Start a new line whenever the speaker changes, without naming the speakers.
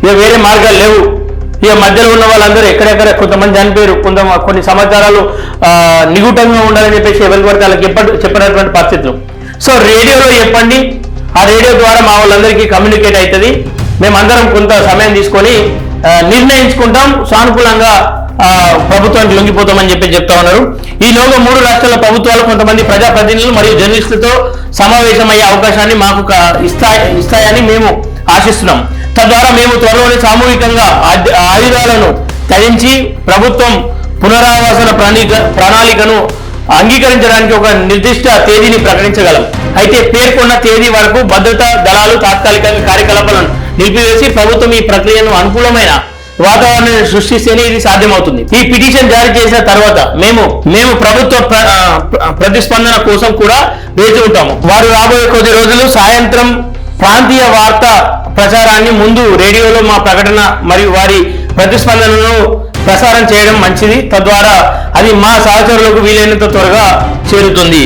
ఇక వేరే మార్గాలు లేవు. ఇక మధ్యలో ఉన్న వాళ్ళందరూ ఎక్కడెక్కడ కొంతమంది చనిపోయారు, కొన్ని సమాచారాలు నిగుటంగా ఉండాలని చెప్పేసి ఎవరికి పడితే వాళ్ళకి చెప్పినటువంటి పరిస్థితులు. సో రేడియోలో చెప్పండి, ఆ రేడియో ద్వారా మా వాళ్ళందరికీ కమ్యూనికేట్ అవుతుంది. మేమందరం కొంత సమయం తీసుకొని నిర్ణయించుకుంటాం, సానుకూలంగా ప్రభుత్వానికి లొంగిపోతామని చెప్పి చెప్తా ఉన్నారు. ఈలోగా 3 రాష్ట్రాల ప్రభుత్వాలు కొంతమంది ప్రజాప్రతినిధులు మరియు జర్నలిస్టులతో సమావేశమయ్యే అవకాశాన్ని మాకు ఇస్తాయని మేము ఆశిస్తున్నాం. తద్వారా మేము త్వరలోనే సామూహికంగా ఆయుధాలను త్యజించి ప్రభుత్వం పునరావాసన ప్రణాళికను అంగీకరించడానికి ఒక నిర్దిష్ట తేదీని ప్రకటించగలం. అయితే పేర్కొన్న తేదీ వరకు భద్రతా దళాలు తాత్కాలికంగా కార్యకలాపాలను నిలిపివేసి ప్రభుత్వం ఈ ప్రక్రియను అనుకూలమైన వాతావరణాన్ని సృష్టిస్తేనే ఇది సాధ్యమవుతుంది. ఈ పిటిషన్ జారీ చేసిన తర్వాత మేము ప్రభుత్వ ప్రతిస్పందన కోసం కూడా వేచి ఉంటాము. వారు రాబోయే కొద్ది రోజులు సాయంత్రం ప్రాంతీయ వార్తా ప్రచారాన్ని ముందు రేడియోలో మా ప్రకటన మరియు వారి ప్రతిస్పందనను ప్రసారం చేయడం మంచిది. తద్వారా అది మా సహచరులకు వీలైనంత త్వరగా చేరుతుంది.